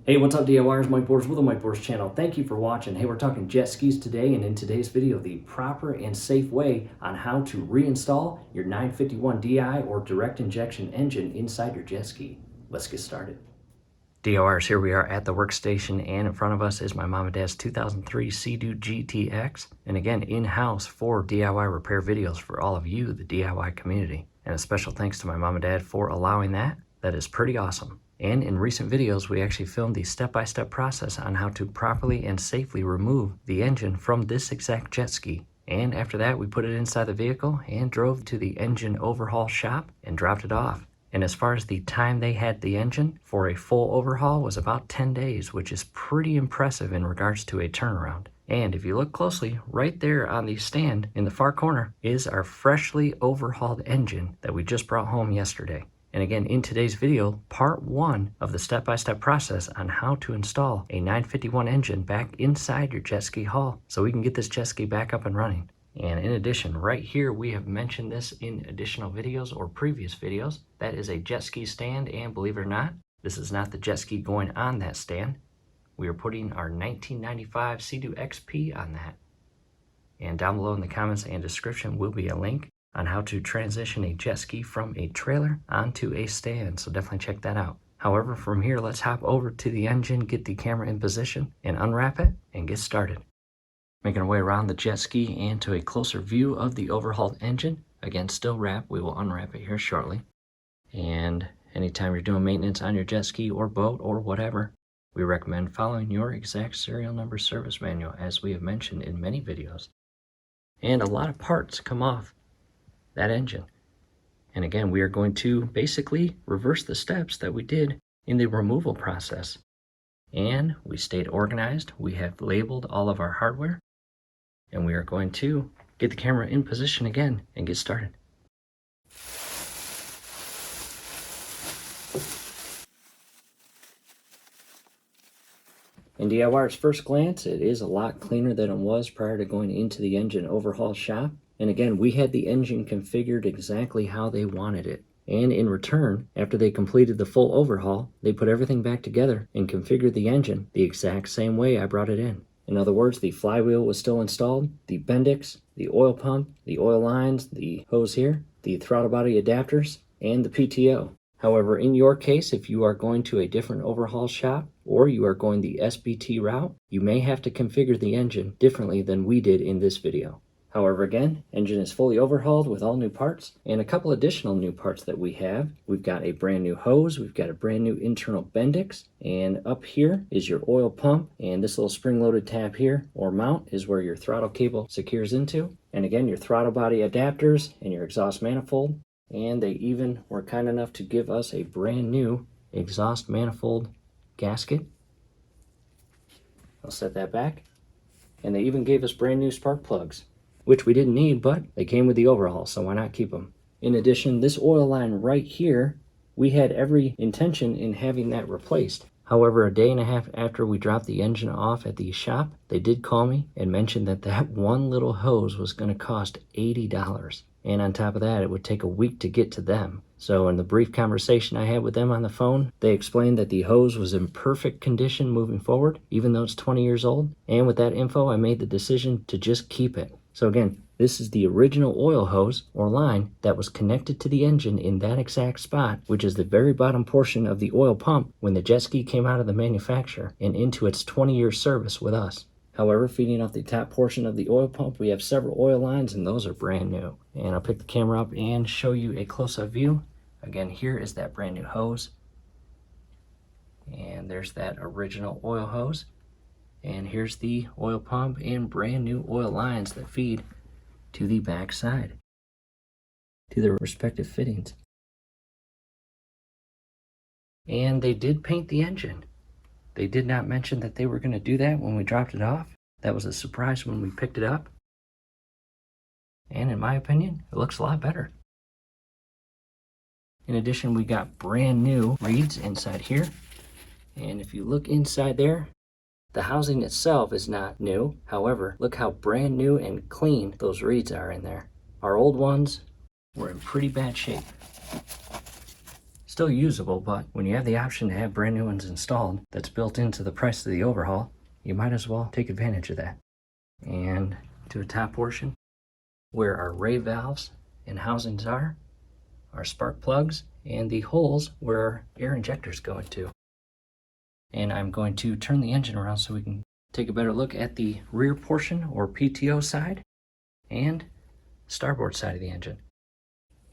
Hey, what's up DIYers, Mike Borders with the Mike Borders channel. Thank you for watching. Hey, we're talking jet skis today, and in today's video, the proper and safe way on how to reinstall your 951 DI or direct injection engine inside your jet ski. Let's get started. DIYers, here we are at the workstation, and in front of us is my mom and dad's 2003 Sea-Doo GTX, and again, in-house for DIY repair videos for all of you, the DIY community. And a special thanks to my mom and dad for allowing that. That is pretty awesome. And in recent videos, we actually filmed the step-by-step process on how to properly and safely remove the engine from this exact jet ski. And after that, we put it inside the vehicle and drove to the engine overhaul shop and dropped it off. And as far as the time they had the engine for a full overhaul was about 10 days, which is pretty impressive in regards to a turnaround. And if you look closely, right there on the stand in the far corner is our freshly overhauled engine that we just brought home yesterday. And again, in today's video, part 1 of the step-by-step process on how to install a 951 engine back inside your jet ski hull so we can get this jet ski back up and running. And in addition, right here, we have mentioned this in additional videos or previous videos. That is a jet ski stand, and believe it or not, this is not the jet ski going on that stand. We are putting our 1995 Sea-Doo XP on that. And down below in the comments and description will be a link on how to transition a jet ski from a trailer onto a stand, so definitely check that out. However, from here, let's hop over to the engine, get the camera in position, and unwrap it, and get started. Making our way around the jet ski and to a closer view of the overhauled engine. Again, still wrapped. We will unwrap it here shortly. And anytime you're doing maintenance on your jet ski or boat or whatever, we recommend following your exact serial number service manual, as we have mentioned in many videos. And a lot of parts come off that engine. And again, we are going to basically reverse the steps that we did in the removal process. And we stayed organized. We have labeled all of our hardware. And we are going to get the camera in position again and get started. In DIY's first glance, it is a lot cleaner than it was prior to going into the engine overhaul shop. And again, we had the engine configured exactly how they wanted it. And in return, after they completed the full overhaul, they put everything back together and configured the engine the exact same way I brought it in. In other words, the flywheel was still installed, the Bendix, the oil pump, the oil lines, the hose here, the throttle body adapters, and the PTO. However, in your case, if you are going to a different overhaul shop or you are going the SBT route, you may have to configure the engine differently than we did in this video. However, again, engine is fully overhauled with all new parts and a couple additional new parts that we have. We've got a brand new hose, we've got a brand new internal Bendix, and up here is your oil pump, and this little spring-loaded tab here or mount is where your throttle cable secures into. And again, your throttle body adapters and your exhaust manifold. And they even were kind enough to give us a brand new exhaust manifold gasket. I'll set that back. And they even gave us brand new spark plugs, which we didn't need, but they came with the overhaul, so why not keep them? In addition, this oil line right here, we had every intention in having that replaced. However, a day and a half after we dropped the engine off at the shop, they did call me and mention that that one little hose was going to cost $80. And on top of that, it would take a week to get to them. So in the brief conversation I had with them on the phone, they explained that the hose was in perfect condition moving forward, even though it's 20 years old. And with that info, I made the decision to just keep it. So again, this is the original oil hose or line that was connected to the engine in that exact spot, which is the very bottom portion of the oil pump when the jet ski came out of the manufacturer and into its 20-year service with us. However, feeding off the top portion of the oil pump, we have several oil lines, and those are brand new. And I'll pick the camera up and show you a close-up view. Again, here is that brand new hose. And there's that original oil hose. And here's the oil pump and brand new oil lines that feed to the back side, to their respective fittings. And they did paint the engine. They did not mention that they were going to do that when we dropped it off. That was a surprise when we picked it up. And in my opinion, it looks a lot better. In addition, we got brand new reeds inside here. And if you look inside there, the housing itself is not new. However, look how brand new and clean those reeds are in there. Our old ones were in pretty bad shape. Still usable, but when you have the option to have brand new ones installed that's built into the price of the overhaul, you might as well take advantage of that. And to the top portion, where our ray valves and housings are, our spark plugs, and the holes where our air injectors go into. And I'm going to turn the engine around so we can take a better look at the rear portion or PTO side and starboard side of the engine.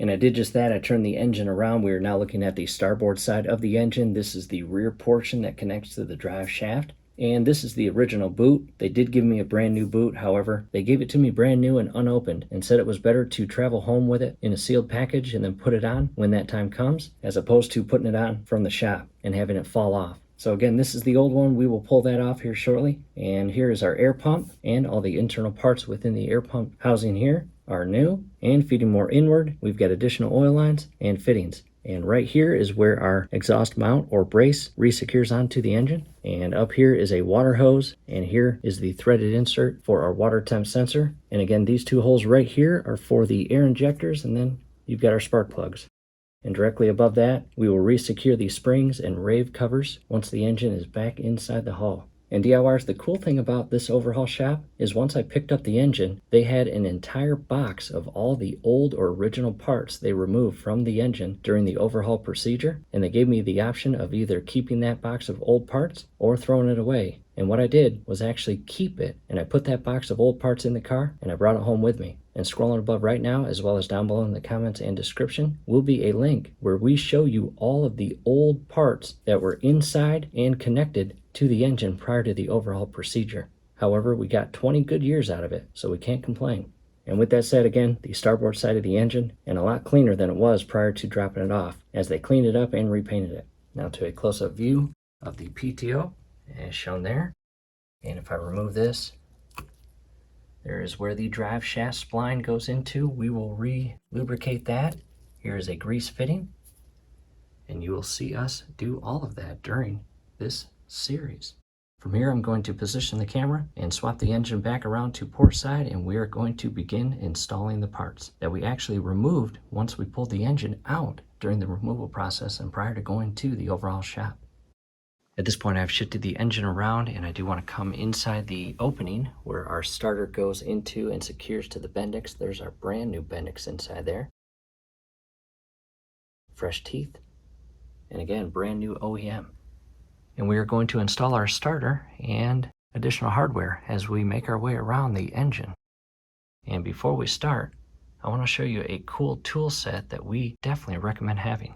And I did just that. I turned the engine around. We are now looking at the starboard side of the engine. This is the rear portion that connects to the drive shaft. And this is the original boot. They did give me a brand new boot. However, they gave it to me brand new and unopened and said it was better to travel home with it in a sealed package and then put it on when that time comes, as opposed to putting it on from the shop and having it fall off. So again, this is the old one. We will pull that off here shortly. And here is our air pump, and all the internal parts within the air pump housing here are new and feeding more inward. We've got additional oil lines and fittings. And right here is where our exhaust mount or brace resecures onto the engine. And up here is a water hose, and here is the threaded insert for our water temp sensor. And again, these two holes right here are for the air injectors, and then you've got our spark plugs. And directly above that, we will resecure the springs and rave covers once the engine is back inside the hull. And DIYers, the cool thing about this overhaul shop is once I picked up the engine, they had an entire box of all the old or original parts they removed from the engine during the overhaul procedure, and they gave me the option of either keeping that box of old parts or throwing it away. And what I did was actually keep it, and I put that box of old parts in the car and I brought it home with me. And scrolling above right now, as well as down below in the comments and description, will be a link where we show you all of the old parts that were inside and connected to the engine prior to the overhaul procedure. However, we got 20 good years out of it, so we can't complain. And with that said, again, the starboard side of the engine, and a lot cleaner than it was prior to dropping it off, as they cleaned it up and repainted it. Now to a close-up view of the PTO, as shown there. And if I remove this, there is where the drive shaft spline goes into. We will re-lubricate that. Here is a grease fitting, and you will see us do all of that during this series. From here, I'm going to position the camera and swap the engine back around to port side, and we are going to begin installing the parts that we actually removed once we pulled the engine out during the removal process and prior to going to the overhaul shop. At this point, I've shifted the engine around, and I do want to come inside the opening where our starter goes into and secures to the Bendix. There's our brand new Bendix inside there. Fresh teeth, and again, brand new OEM. And we are going to install our starter and additional hardware as we make our way around the engine. And before we start, I want to show you a cool tool set that we definitely recommend having.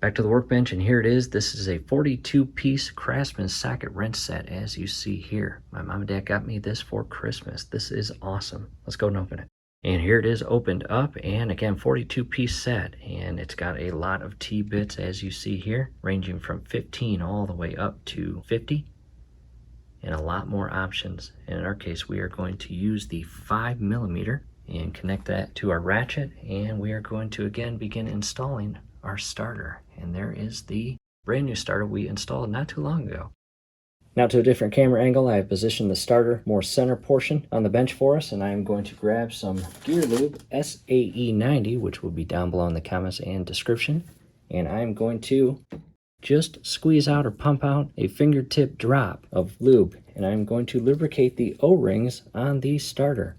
Back to the workbench, and here it is. This is a 42-piece Craftsman socket wrench set, as you see here. My mom and dad got me this for Christmas. This is awesome. Let's go and open it. And here it is opened up, and again, 42-piece set, and it's got a lot of T-bits, as you see here, ranging from 15 all the way up to 50, and a lot more options. And in our case, we are going to use the 5mm and connect that to our ratchet, and we are going to again begin installing our starter. And there is the brand new starter we installed not too long ago. Now to a different camera angle, I have positioned the starter more center portion on the bench for us, and I am going to grab some Gear Lube SAE90, which will be down below in the comments and description, and I am going to just squeeze out or pump out a fingertip drop of lube, and I'm going to lubricate the O-rings on the starter.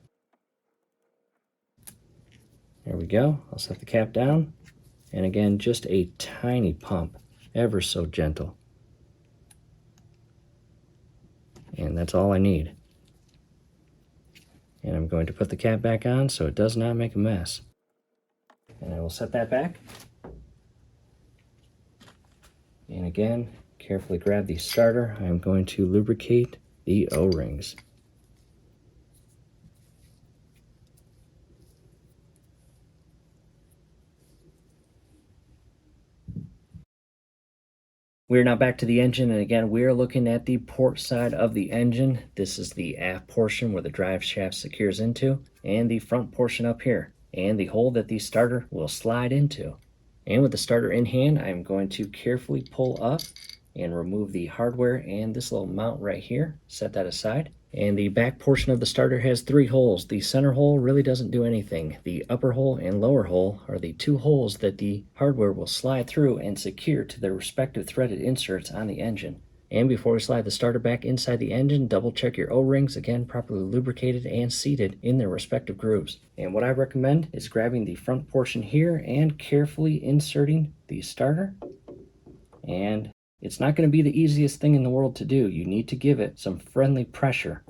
There we go. I'll set the cap down. And again, just a tiny pump, ever so gentle. And that's all I need. And I'm going to put the cap back on so it does not make a mess. And I will set that back. And again, carefully grab the starter. I'm going to lubricate the O-rings. We are now back to the engine, and again, we are looking at the port side of the engine. This is the aft portion where the drive shaft secures into, and the front portion up here, and the hole that the starter will slide into. And with the starter in hand, I'm going to carefully pull up and remove the hardware and this little mount right here. Set that aside. And the back portion of the starter has 3 holes. The center hole really doesn't do anything. The upper hole and lower hole are the 2 holes that the hardware will slide through and secure to their respective threaded inserts on the engine. And before we slide the starter back inside the engine, double check your O-rings, again properly lubricated and seated in their respective grooves. And what I recommend is grabbing the front portion here and carefully inserting the starter. And it's not going to be the easiest thing in the world to do. You need to give it some friendly pressure,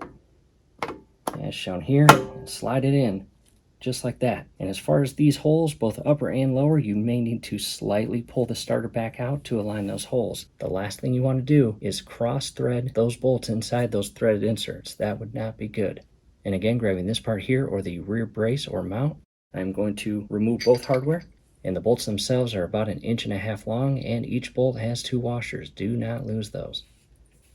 as shown here, and slide it in just like that. And as far as these holes, both upper and lower, you may need to slightly pull the starter back out to align those holes. The last thing you want to do is cross thread those bolts inside those threaded inserts. That would not be good. And again, grabbing this part here, or the rear brace or mount, I'm going to remove both hardware. And the bolts themselves are about 1.5 inches long, and each bolt has 2 washers. Do not lose those.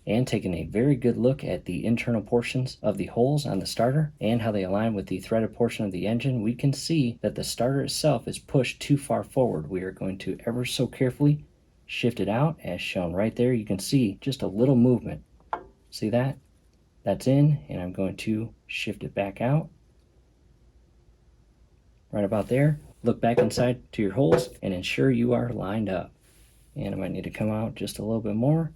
And taking a very good look at the internal portions of the holes on the starter and how they align with the threaded portion of the engine, we can see that the starter itself is pushed too far forward. We are going to ever so carefully shift it out, as shown right there. You can see just a little movement. See that? That's in, and I'm going to shift it back out. Right about there. Look back inside to your holes and ensure you are lined up. And I might need to come out just a little bit more.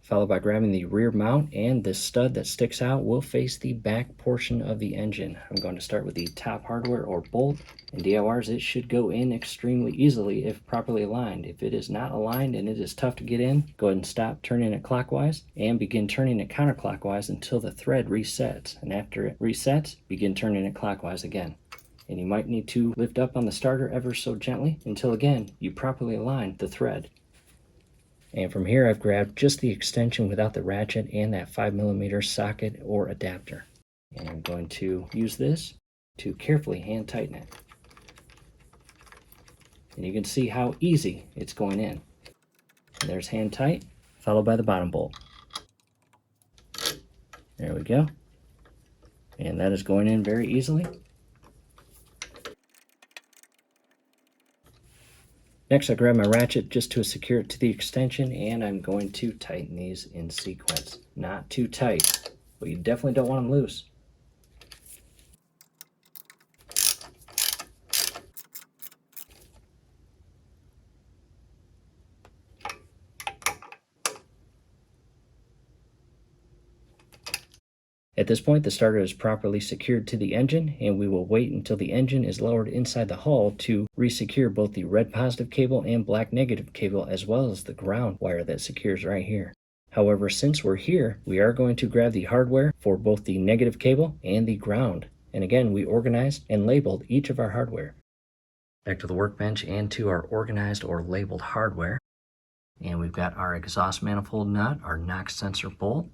Followed by grabbing the rear mount, and this stud that sticks out will face the back portion of the engine. I'm going to start with the top hardware or bolt. In DIYers, it should go in extremely easily if properly aligned. If it is not aligned and it is tough to get in, go ahead and stop turning it clockwise and begin turning it counterclockwise until the thread resets. And after it resets, begin turning it clockwise again. And you might need to lift up on the starter ever so gently until, again, you properly align the thread. And from here, I've grabbed just the extension without the ratchet and that 5mm socket or adapter. And I'm going to use this to carefully hand tighten it. And you can see how easy it's going in. And there's hand tight, followed by the bottom bolt. There we go. And that is going in very easily. Next, I grab my ratchet just to secure it to the extension, and I'm going to tighten these in sequence. Not too tight, but you definitely don't want them loose. At this point, the starter is properly secured to the engine, and we will wait until the engine is lowered inside the hull to resecure both the red positive cable and black negative cable, as well as the ground wire that secures right here. However, since we're here, we are going to grab the hardware for both the negative cable and the ground. And again, we organized and labeled each of our hardware. Back to the workbench and to our organized or labeled hardware. And we've got our exhaust manifold nut, our knock sensor bolt,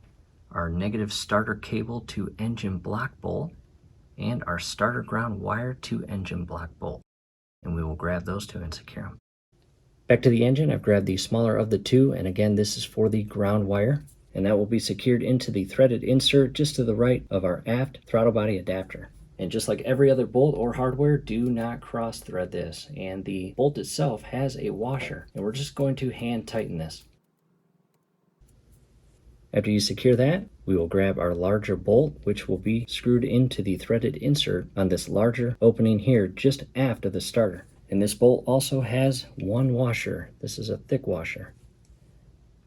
our negative starter cable to engine block bolt, and our starter ground wire to engine block bolt. And we will grab those two and secure them. Back to the engine, I've grabbed the smaller of the two, and again, this is for the ground wire, and that will be secured into the threaded insert just to the right of our aft throttle body adapter. And just like every other bolt or hardware, do not cross thread this. And the bolt itself has a washer, and we're just going to hand tighten this. After you secure that, we will grab our larger bolt, which will be screwed into the threaded insert on this larger opening here just aft of the starter. And this bolt also has one washer. This is a thick washer.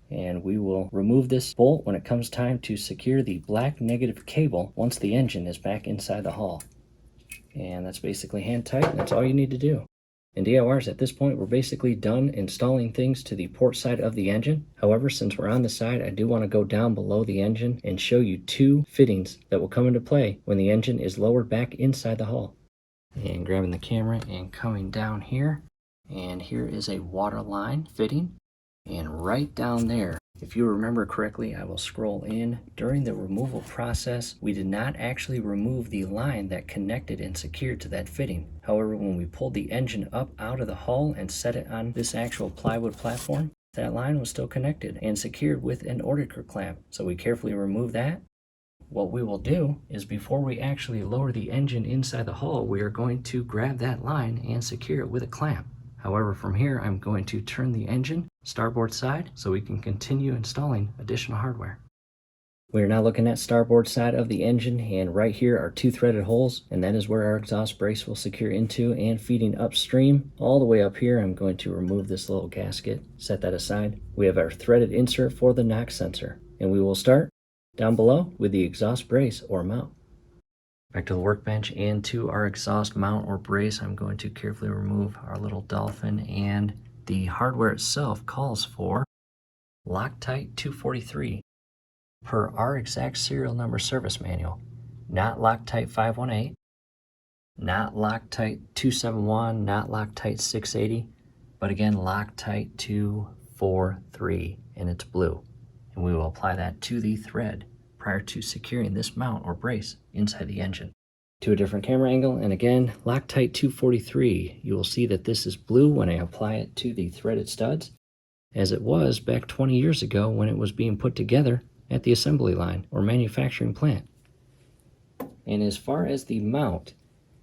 And we will remove this bolt when it comes time to secure the black negative cable once the engine is back inside the hull. And that's basically hand tight, and that's all you need to do. In DIYers, at this point, we're basically done installing things to the port side of the engine. However, since we're on the side, I do want to go down below the engine and show you two fittings that will come into play when the engine is lowered back inside the hull. And grabbing the camera and coming down here, and here is a water line fitting. And right down there, if you remember correctly, I will scroll in. During the removal process, we did not actually remove the line that connected and secured to that fitting. However, when we pulled the engine up out of the hull and set it on this actual plywood platform, that line was still connected and secured with an Oerlikon clamp. So we carefully removed that. What we will do is, before we actually lower the engine inside the hull, we are going to grab that line and secure it with a clamp. However, from here, I'm going to turn the engine starboard side so we can continue installing additional hardware. We are now looking at starboard side of the engine, and right here are 2 threaded holes, and that is where our exhaust brace will secure into and feeding upstream. All the way up here, I'm going to remove this little gasket, set that aside. We have our threaded insert for the knock sensor, and we will start down below with the exhaust brace or mount. Back to the workbench and to our exhaust mount or brace, I'm going to carefully remove our little dolphin, and the hardware itself calls for Loctite 243. Per our exact serial number service manual, not Loctite 518, not Loctite 271, not Loctite 680, but again Loctite 243, and it's blue. And we will apply that to the thread prior to securing this mount or brace inside the engine. To a different camera angle, and again Loctite 243, you will see that this is blue when I apply it to the threaded studs, as it was back 20 years ago when it was being put together at the assembly line or manufacturing plant. And as far as the mount,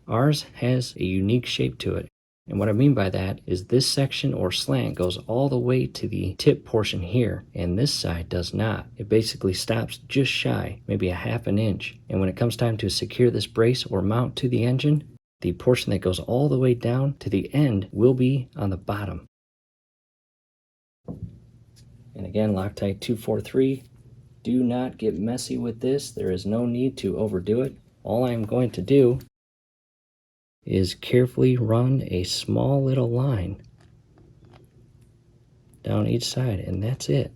ours has a unique shape to it. And what I mean by that is this section or slant goes all the way to the tip portion here, and this side does not. It basically stops just shy, maybe a half an inch. And when it comes time to secure this brace or mount to the engine, the portion that goes all the way down to the end will be on the bottom. And again, Loctite 243. Do not get messy with this. There is no need to overdo it. All I'm going to do is carefully run a small little line down each side, and that's it.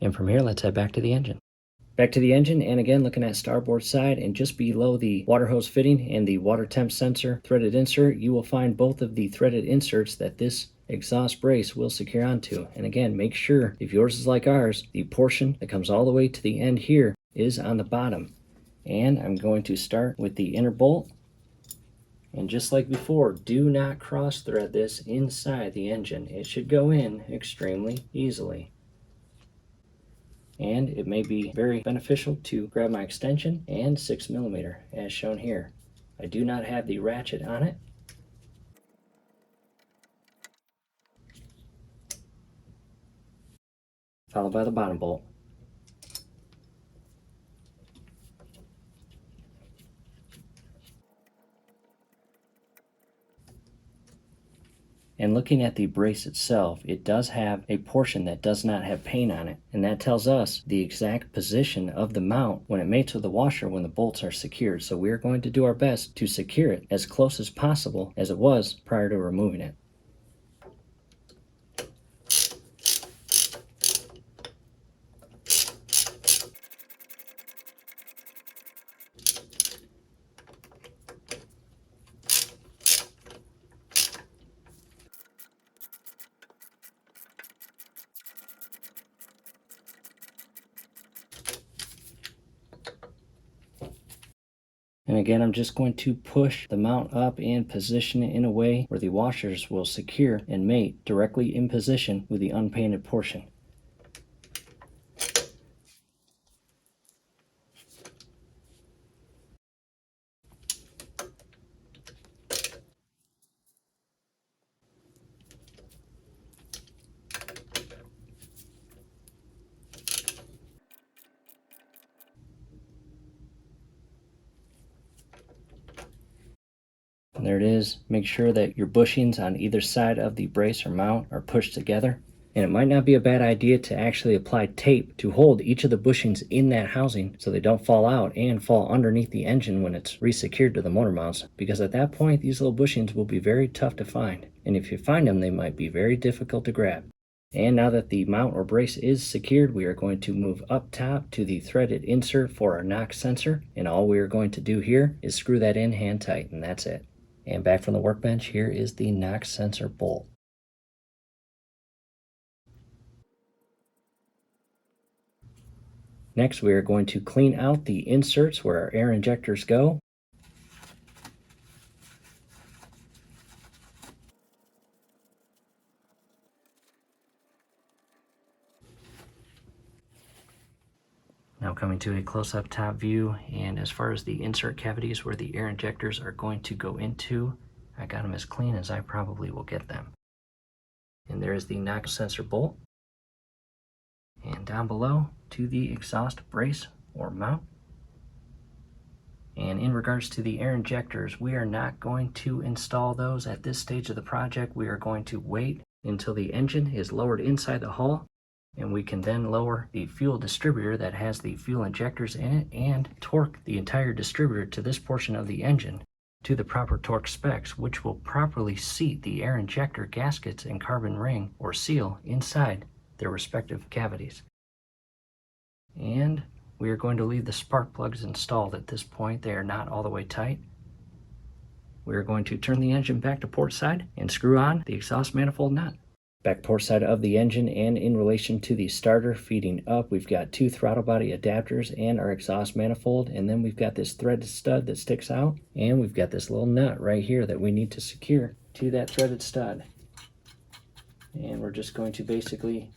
And from here, let's head back to the engine. Back to the engine, and again looking at starboard side, and just below the water hose fitting and the water temp sensor threaded insert, you will find both of the threaded inserts that this exhaust brace will secure onto. And again, make sure if yours is like ours, the portion that comes all the way to the end here is on the bottom. And I'm going to start with the inner bolt, and just like before, do not cross thread this inside the engine. It should go in extremely easily. And it may be very beneficial to grab my extension and 6mm as shown here. I do not have the ratchet on it. Followed by the bottom bolt. And looking at the brace itself, it does have a portion that does not have paint on it, and that tells us the exact position of the mount when it mates with the washer when the bolts are secured. So we're going to do our best to secure it as close as possible as it was prior to removing it. And again, I'm just going to push the mount up and position it in a way where the washers will secure and mate directly in position with the unpainted portion. And there it is. Make sure that your bushings on either side of the brace or mount are pushed together. And it might not be a bad idea to actually apply tape to hold each of the bushings in that housing so they don't fall out and fall underneath the engine when it's resecured to the motor mounts, because at that point these little bushings will be very tough to find, and if you find them they might be very difficult to grab. And now that the mount or brace is secured, we are going to move up top to the threaded insert for our knock sensor, and all we are going to do here is screw that in hand tight, and that's it. And back from the workbench, here is the knock sensor bolt. Next, we are going to clean out the inserts where our air injectors go. Now Now coming to a close-up top view, and as far as the insert cavities where the air injectors are going to go into, I got them as clean as I probably will get them. And there is the knock sensor bolt. And down below to the exhaust brace or mount. And in regards to the air injectors, we are not going to install those at this stage of the project. We are going to wait until the engine is lowered inside the hull, and we can then lower the fuel distributor that has the fuel injectors in it and torque the entire distributor to this portion of the engine to the proper torque specs, which will properly seat the air injector gaskets and carbon ring or seal inside their respective cavities. And we are going to leave the spark plugs installed at this point. They are not all the way tight. We are going to turn the engine back to port side and screw on the exhaust manifold nut. Back port side of the engine, and in relation to the starter feeding up, we've got 2 throttle body adapters and our exhaust manifold, and then we've got this threaded stud that sticks out, and we've got this little nut right here that we need to secure to that threaded stud. And we're just going to basically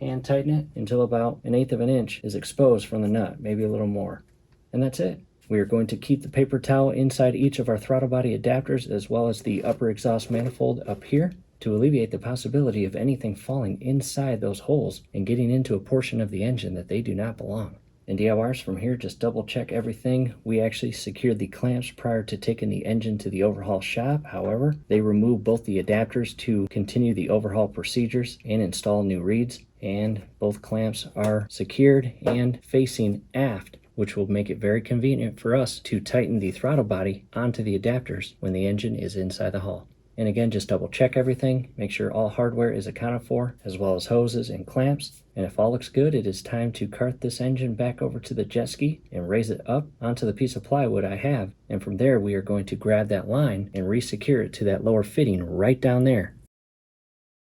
hand tighten it until about 1/8 of an inch is exposed from the nut, maybe a little more. And that's it. We are going to keep the paper towel inside each of our throttle body adapters as well as the upper exhaust manifold up here to alleviate the possibility of anything falling inside those holes and getting into a portion of the engine that they do not belong. And DIYers, from here, just double check everything. We actually secured the clamps prior to taking the engine to the overhaul shop. However, they removed both the adapters to continue the overhaul procedures and install new reeds. And both clamps are secured and facing aft, which will make it very convenient for us to tighten the throttle body onto the adapters when the engine is inside the hull. And again, just double check everything, make sure all hardware is accounted for, as well as hoses and clamps. And if all looks good, it is time to cart this engine back over to the jet ski and raise it up onto the piece of plywood I have. And from there, we are going to grab that line and re-secure it to that lower fitting right down there.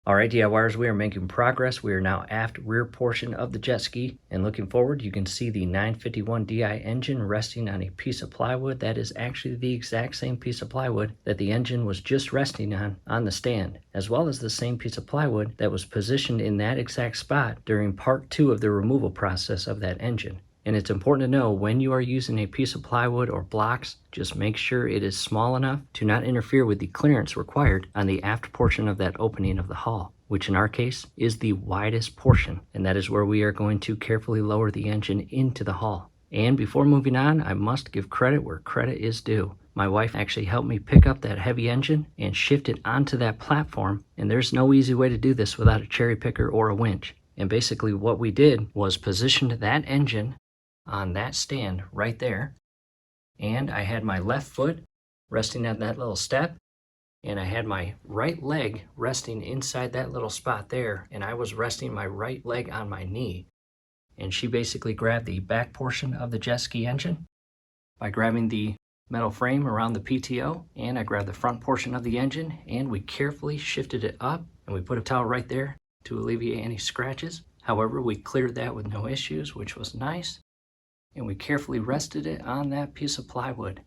Alright DIYers, we are making progress. We are now aft rear portion of the jet ski, and looking forward you can see the 951 DI engine resting on a piece of plywood that is actually the exact same piece of plywood that the engine was just resting on the stand, as well as the same piece of plywood that was positioned in that exact spot during part 2 of the removal process of that engine. And it's important to know when you are using a piece of plywood or blocks, just make sure it is small enough to not interfere with the clearance required on the aft portion of that opening of the hull, which in our case is the widest portion, and that is where we are going to carefully lower the engine into the hull. And before moving on, I must give credit where credit is due. My wife actually helped me pick up that heavy engine and shift it onto that platform, and there's no easy way to do this without a cherry picker or a winch. And basically what we did was positioned that engine on that stand right there, and I had my left foot resting on that little step, and I had my right leg resting inside that little spot there, and I was resting my right leg on my knee. And she basically grabbed the back portion of the jet ski engine by grabbing the metal frame around the PTO, and I grabbed the front portion of the engine, and we carefully shifted it up, and we put a towel right there to alleviate any scratches. However, we cleared that with no issues, which was nice. And we carefully rested it on that piece of plywood.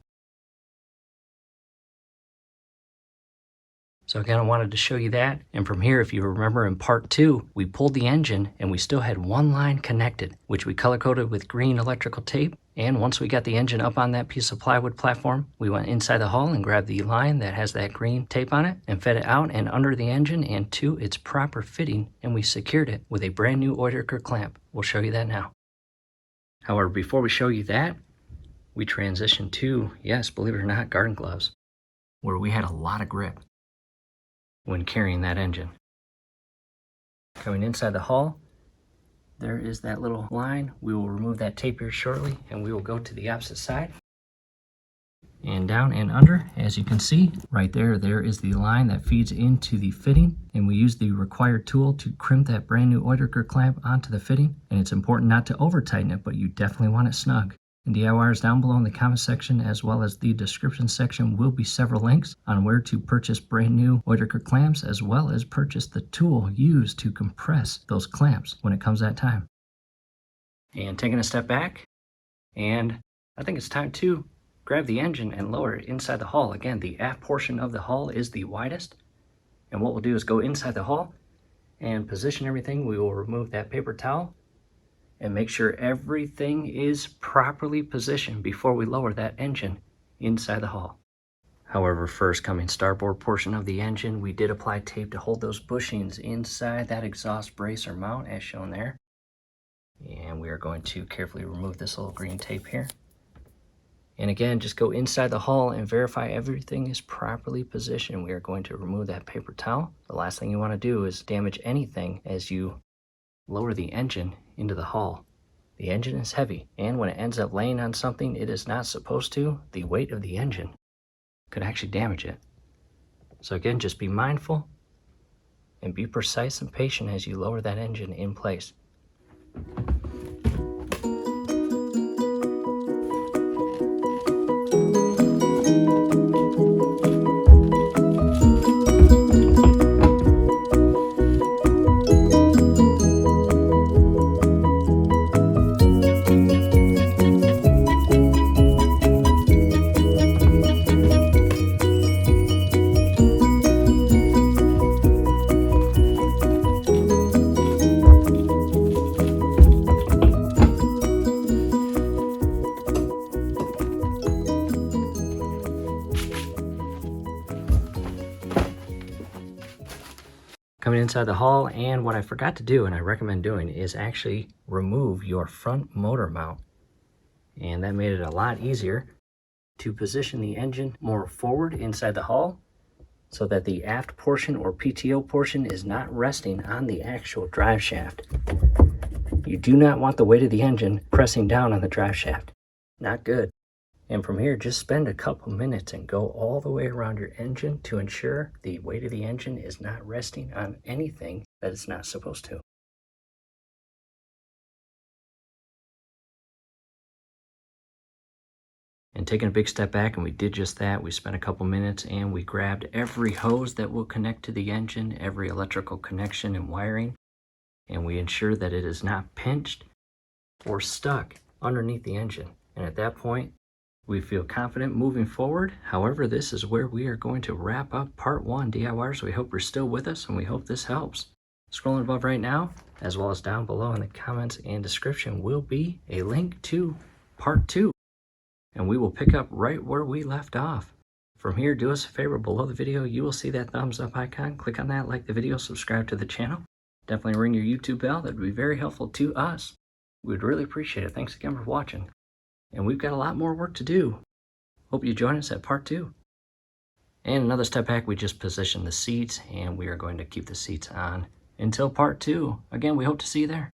So again, I wanted to show you that. And from here, if you remember in part 2, we pulled the engine and we still had one line connected, which we color coded with green electrical tape. And once we got the engine up on that piece of plywood platform, we went inside the hull and grabbed the line that has that green tape on it and fed it out and under the engine and to its proper fitting, and we secured it with a brand new Oerdeker clamp. We'll show you that now. However, before we show you that, we transitioned to, yes, believe it or not, garden gloves, where we had a lot of grip when carrying that engine. Coming inside the hull, there is that little line. We will remove that tape here shortly, and we will go to the opposite side. And down and under, as you can see, right there, there is the line that feeds into the fitting, and we use the required tool to crimp that brand new Oerdeker clamp onto the fitting. And it's important not to over tighten it, but you definitely want it snug. And DIYers, down below in the comment section as well as the description section will be several links on where to purchase brand new Oerdeker clamps, as well as purchase the tool used to compress those clamps when it comes that time. And taking a step back, and I think it's time to grab the engine and lower it inside the hull. Again, the aft portion of the hull is the widest. And what we'll do is go inside the hull and position everything. We will remove that paper towel and make sure everything is properly positioned before we lower that engine inside the hull. However, first coming starboard portion of the engine, we did apply tape to hold those bushings inside that exhaust brace or mount as shown there. And we are going to carefully remove this little green tape here. And again, just go inside the hull and verify everything is properly positioned. We are going to remove that paper towel. The last thing you want to do is damage anything as you lower the engine into the hull. The engine is heavy, and when it ends up laying on something it is not supposed to, the weight of the engine could actually damage it. So again, just be mindful and be precise and patient as you lower that engine in place. Coming inside the hull, and what I forgot to do and I recommend doing is actually remove your front motor mount. And that made it a lot easier to position the engine more forward inside the hull so that the aft portion or PTO portion is not resting on the actual drive shaft. You do not want the weight of the engine pressing down on the drive shaft. Not good. And from here, just spend a couple minutes and go all the way around your engine to ensure the weight of the engine is not resting on anything that it's not supposed to. And taking a big step back, and we did just that. We spent a couple minutes and we grabbed every hose that will connect to the engine, every electrical connection and wiring, and we ensure that it is not pinched or stuck underneath the engine. And at that point, we feel confident moving forward. However, this is where we are going to wrap up part 1 DIYers. So we hope you're still with us and we hope this helps. Scrolling above right now, as well as down below in the comments and description, will be a link to part 2. And we will pick up right where we left off. From here, do us a favor, below the video, you will see that thumbs up icon. Click on that, like the video, subscribe to the channel. Definitely ring your YouTube bell. That would be very helpful to us. We'd really appreciate it. Thanks again for watching. And we've got a lot more work to do. Hope you join us at part 2. And another step back, we just positioned the seats and we are going to keep the seats on until part 2. Again, we hope to see you there.